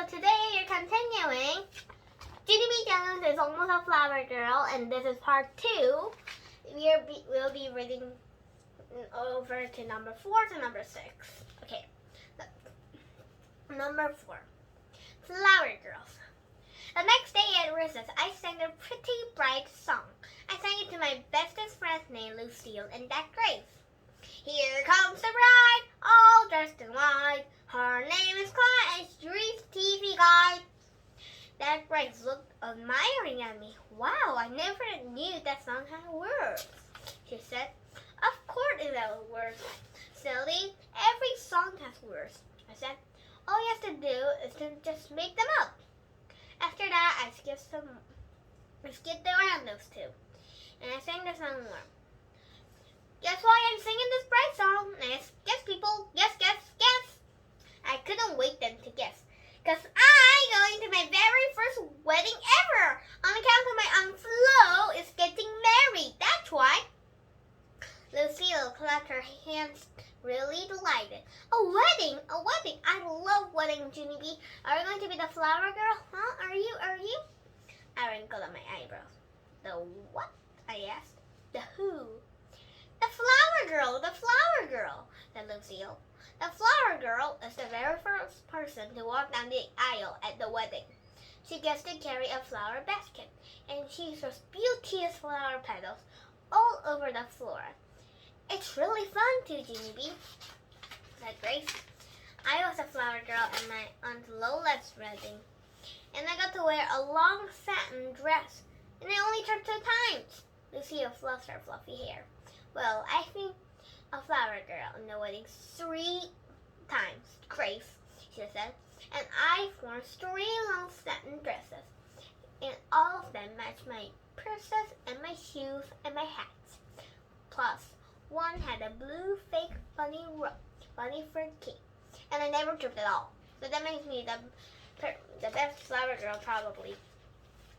today you're continuing. Junie B is almost a flower girl, and this is part 2. We'll be reading over to number 4 to number 6. Okay, number 4, Flower Girls. The next day at recess, I sang a pretty bright song. I sang it to my bestest friend named Lucille and that Grace. Here comes the bride, all dressed in white. Her name is Clyde, and she's TV guide. That Grace looked admiring at me. Wow, I never knew that song had words, she said. Of course it has words, silly. Every song has words, I said. All you have to do is to just make them up. After that, I skipped around those two, and I sang the song more. Guess why I'm singing this bright song? Guess people, guess. I couldn't wait them to guess, because I'm going to my very first wedding ever, on account of my Aunt Flo is getting married, that's why. Lucille clapped her hands, really delighted. A wedding! I love wedding, Junie B. Are you going to be the flower girl? Huh? Are you? I wrinkled up my eyebrows. The what? I asked. The who? The flower girl, said Lucille. The flower girl is the very first person to walk down the aisle at the wedding. She gets to carry a flower basket, and she throws beauteous flower petals all over the floor. It's really fun too, Junie B, said Grace. I was a flower girl at my Aunt Lola's wedding, and I got to wear a long satin dress, and I only turned 2 times. Lucille fluffed her fluffy hair. Well, I think a flower girl in the wedding 3 times, Grace, she said, and I wore 3 long satin dresses, and all of them matched my purses and my shoes and my hats. Plus, one had a blue fake bunny fur cape, and I never tripped at all. So that makes me the best flower girl probably.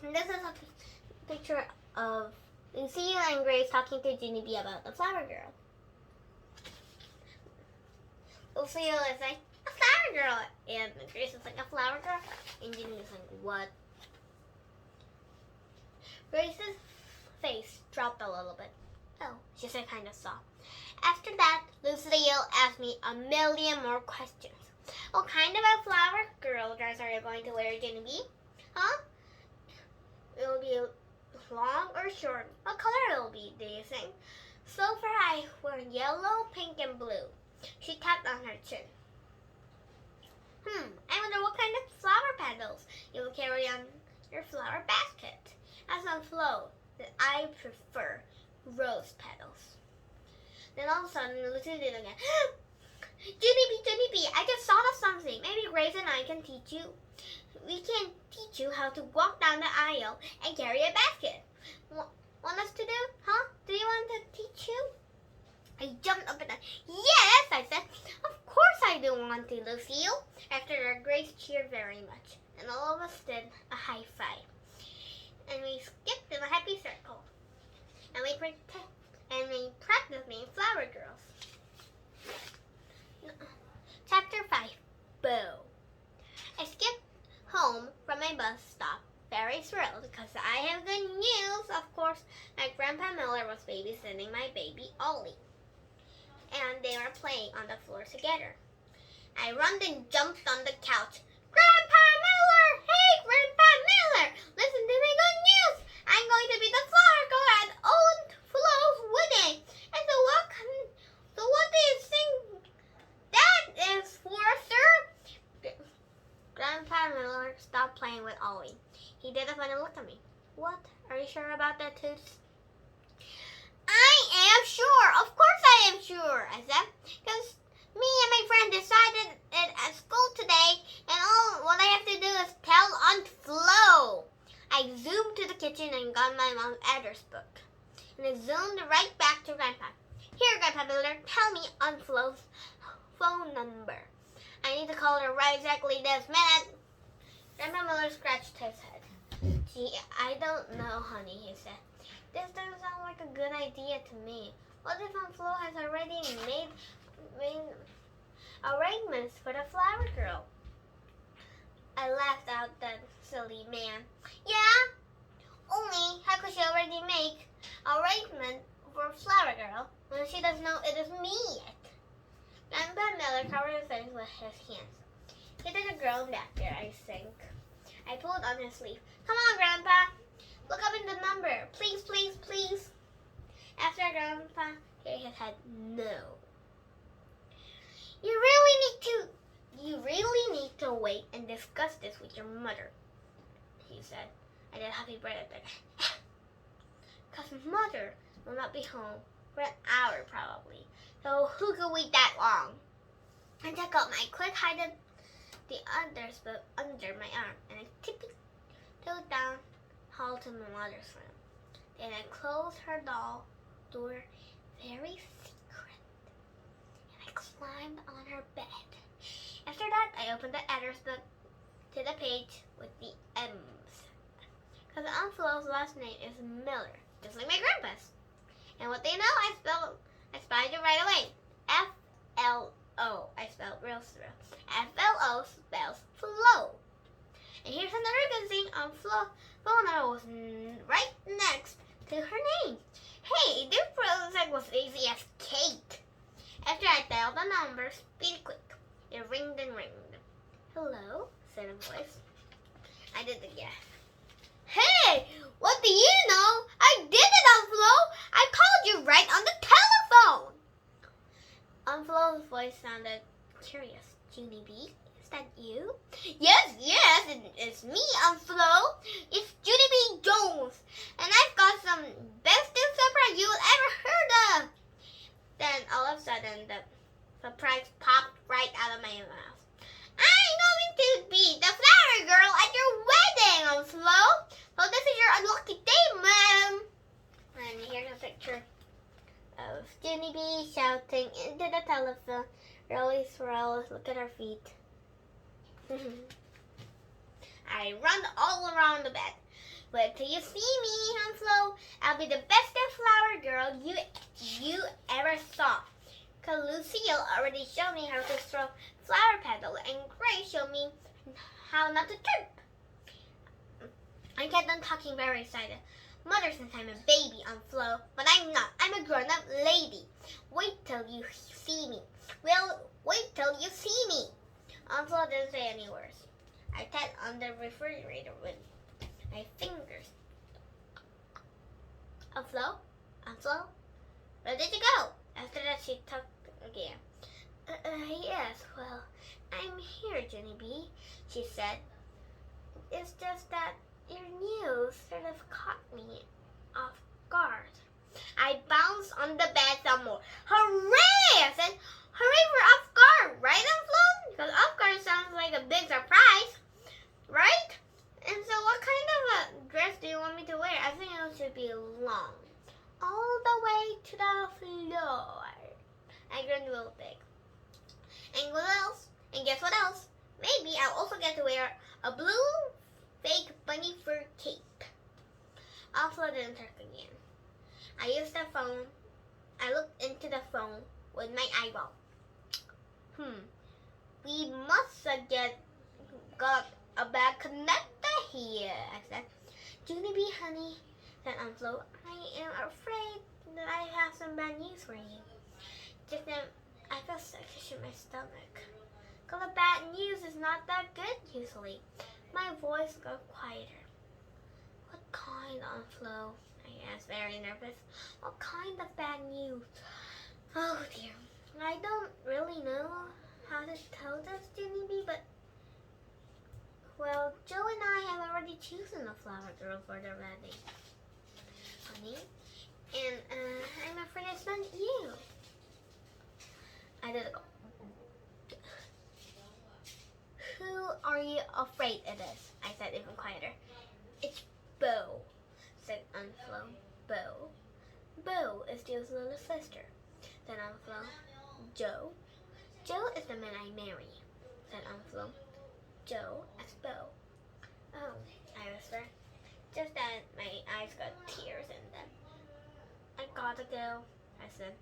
And this is a picture of Lucille and Grace talking to Junie B about the flower girl. Lucille is like, a flower girl, and Grace is like, a flower girl, and Junie is like, what? Grace's face dropped a little bit. Oh, she said kind of soft. After that, Lucille asked me a million more questions. What kind of a flower girl dress are you going to wear, Junie B? Huh? It'll be long or short? What color it'll be, do you think? So far, I wear yellow, pink, and blue. She tapped on her chin. I wonder what kind of flower petals you will carry on your flower basket. As on Flo, that I prefer rose petals. Then all of a sudden, Lucille did again. Junie B, I just thought of something. Maybe Grace and I can teach you. We can teach you how to walk down the aisle and carry a basket. Want us to do? Huh? Do you want to teach you? I jumped up and down. Yes, I said. Of course I do want to, Lucille. After that, Grace cheered very much, and all of us did a high five. And we skipped in a happy circle. And we practiced being flower girls. Chapter 5, Boo. I skipped home from my bus stop, very thrilled, because I have good news. Of course, my Grandpa Miller was babysitting my baby Ollie, and they were playing on the floor together. I ran and jumped on the couch. Grandpa Miller! Hey, Grandpa Miller! Listen to my good news! I'm going to be the flower girl at Aunt Flo's wedding. And so what do you think that is for, sir? Grandpa Miller stopped playing with Ollie. He did a funny look at me. What? Are you sure about that, Toots? I am sure. Of course I am sure, I said. Because me and my friend decided it at school today, and all what I have to do is tell Aunt Flo. I zoomed to the kitchen and got my mom's address book. And I zoomed right back to Grandpa. Here, Grandpa Miller, tell me Aunt Flo's phone number. I need to call her right exactly this minute. Grandpa Miller scratched his head. Gee, I don't know, honey, he said. This doesn't sound like a good idea to me. What if Aunt Flo has already made arrangements for the flower girl? I laughed out that silly man. Yeah? Only how could she already make arrangement for Flower Girl when she doesn't know it is me yet? Grandpa Miller covered his face with his hands. He took a groan back there, I think. I pulled on his sleeve. Come on, Grandpa. Look up in the number. Please, please, please. After Grandpa hit his head, no. You really need to wait and discuss this with your mother, he said. I did a happy breath at that. Because Mother will not be home for an hour probably. So who could wait that long? I took out my quick hided the others book under my arm and I tiptoed down hall to my mother's room. Then I closed her doll door very secret and I climbed on her bed. After that, I opened the address book to the page with the M's. Because Aunt Flo's last name is Miller, just like my grandpa's. And what they know, I spelled it right away. F-L-O. I spelled real slow. F-L-O spells Flo. And here's another good thing. Aunt Flo's phone number was right next to her name. Hey, this project was easy as cake. After I dialed the numbers, pretty quick, it ringed and ringed. Hello, said a voice. I did it again. Hey, what do you know? I did it, Aunt Flo. I called you right on the telephone. Aunt Flo's voice sounded curious. Junie B, is that you? Yes, it's me, Aunt Flo. It's Junie B. Jones, and I've got some bestest surprise you will ever heard of. Then all of a sudden, the surprise popped right out of my mouth. I'm going to be the flower girl at your wedding, Aunt Flo. So this is your unlucky day, Mom. And here's a picture of Junie B shouting into the telephone. Rolly swirls, look at her feet. I run all around the bed. Wait till you see me, Aunt Flo. I'll be the bestest flower girl you ever saw. Cause Lucille already showed me how to throw flower petals, and Grace showed me how not to trip. I kept on talking very excited. Mother says I'm a baby, Aunt Flo, but I'm not. I'm a grown-up lady. Wait till you see me. Well, wait till you see me. Aunt Flo didn't say any words. I tapped on the refrigerator with my fingers. Aunt Flo? Aunt Flo? Where did you go? After that, she talked again. Yes, well, I'm here, Junie B, she said. It's just that your news sort of caught me off guard. I bounced on the bed some more. Hooray! I said, hooray for off guard, right, Aunt Flo? Because off guard sounds like a big surprise, right? And so what kind of a dress do you want me to wear? I think it should be long, all the way to the floor. I grinned real big. And what else? And guess what else? Maybe I'll also get to wear a blue fake bunny fur cape. Aunt Flo didn't talk again. I used the phone. I looked into the phone with my eyeball. We must have got a bad connector here, I said. Junie B, honey, said Aunt Flo, I am afraid that I have some bad news for you. Just then, I felt sick in my stomach. Cause the bad news is not that good usually. My voice got quieter. What kind, Aunt Flo? I asked, very nervous. What kind of bad news? Oh dear, I don't really know how to tell this, Junie B, but well, Joe and I have already chosen a flower girl for the wedding, honey, and I'm afraid it's not you. I did go. Who are you afraid it is? I said even quieter. It's Bo, said Aunt Flo. Bo. Bo is Joe's little sister, said Aunt Flo. Joe. Joe is the man I marry, said Aunt Flo. Joe as Bo. Oh, I whispered. Just then my eyes got tears in them. I gotta go, I said.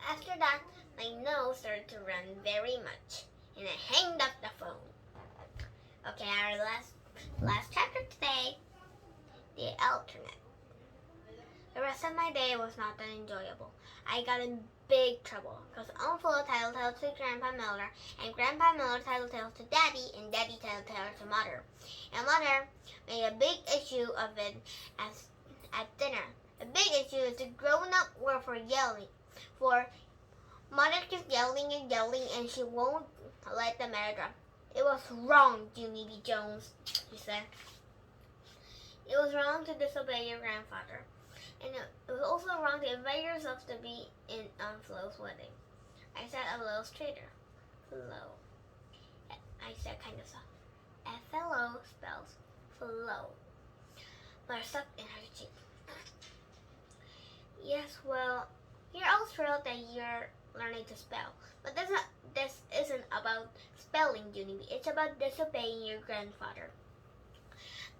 After that, my nose started to run very much, and I hanged up the phone. Okay, our last chapter today, the alternate. The rest of my day was not that enjoyable. I got in big trouble because Uncle tattletale to Grandpa Miller, and Grandpa Miller tattletale to Daddy, and Daddy tattletale to Mother. And Mother made a big issue of it at dinner. The big issue is the grown-up were for yelling. For Mother keeps yelling and yelling, and she won't let the matter drop. It was wrong, Junie B. Jones, she said. It was wrong to disobey your grandfather. And it was also wrong to invite yourself to be in on Flo's wedding. I said a little straighter. Flo. I said kind of soft. F-L-O spells Flo. But I sucked in her cheek. Yes, well, you're all thrilled that you're learning to spell. But this isn't about spelling, Junie B. It's about disobeying your grandfather.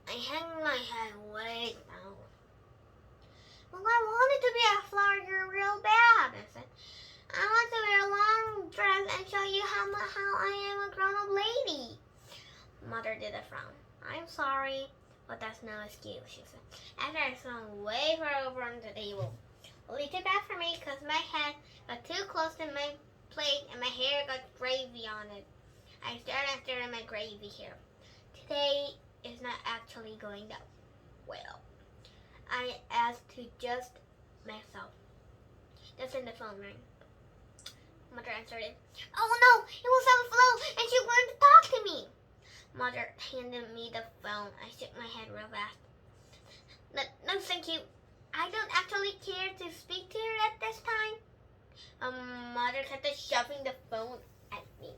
I hang my head way down. Well, I wanted to be a flower girl real bad, I said. I want to wear a long dress and show you how I am a grown-up lady. Mother did a frown. I'm sorry, but that's no excuse, she said. After I swung way far over on the table. Well, you too bad for me because my head got too close to my plate and my hair got gravy on it. I stared at my gravy hair. Today is not actually going that well. I asked to just myself. That's when the phone rang. Mother answered it. Oh no, it was on Flo and she wanted to talk to me. Mother handed me the phone. I shook my head real fast. No, thank you. I don't actually care to speak to her at this time. Mother kept shoving the phone at me,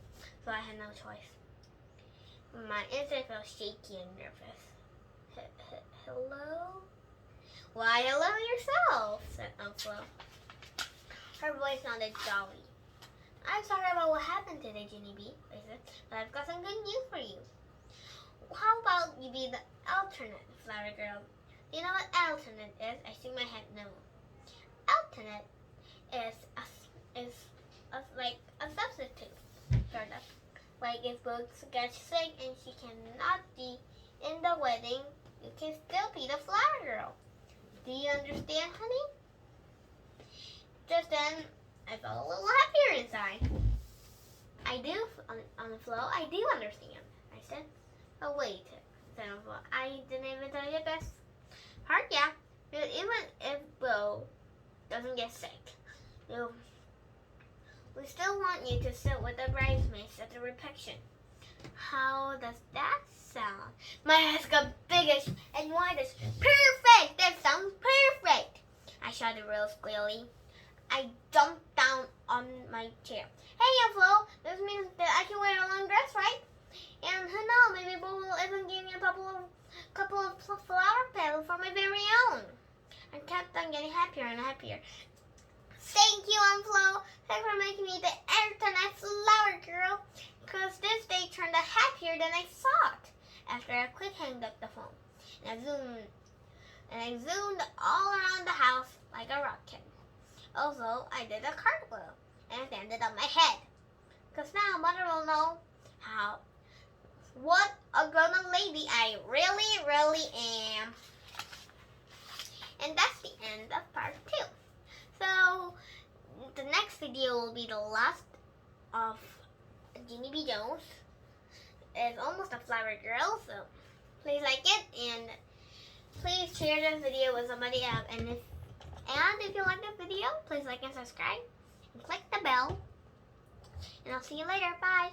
so I had no choice. My inside felt shaky and nervous. Hello? Why, hello yourself, said Flo. Her voice sounded jolly. I'm sorry about what happened today, Junie B, I said, but I've got some good news for you. How about you be the alternate, flower girl? Do you know what alternate is? I shook my head no. Alternate is like a substitute, sort of. Like if Books gets sick and she cannot be in the wedding, you can still be the flower girl. Do you understand, honey? Just then, I felt a little happier inside. I do, on the flow, I do understand, I said. Oh, wait, said on the flow. I didn't even tell you the best part, yeah. But even if Bo doesn't get sick, we still want you to sit with the bridesmaids at the reception. How does that sound? My eyes got biggish and whitish. Perfect! That sounds perfect! I shouted real squealy. I jumped down on my chair. Hey, Flo, this means that I can wear a long dress, right? And who knows, maybe Bo will even give me a couple of flower petals for my very own. I kept on getting happier and happier. Thank you, Flo. Thanks for making me the alternate flower girl. Because this day turned out happier than I thought. After I quick hanged up the phone, and I zoomed all around the house like a rocket. Also, I did a cartwheel and I landed on my head. Because now Mother will know what a grown-up lady I really, really am. And that's the end of part 2. So, the next video will be the last of Junie B. Jones. It's almost a flower girl, so please like it and please share this video with somebody else. And if you like this video, please like and subscribe and click the bell. And I'll see you later. Bye.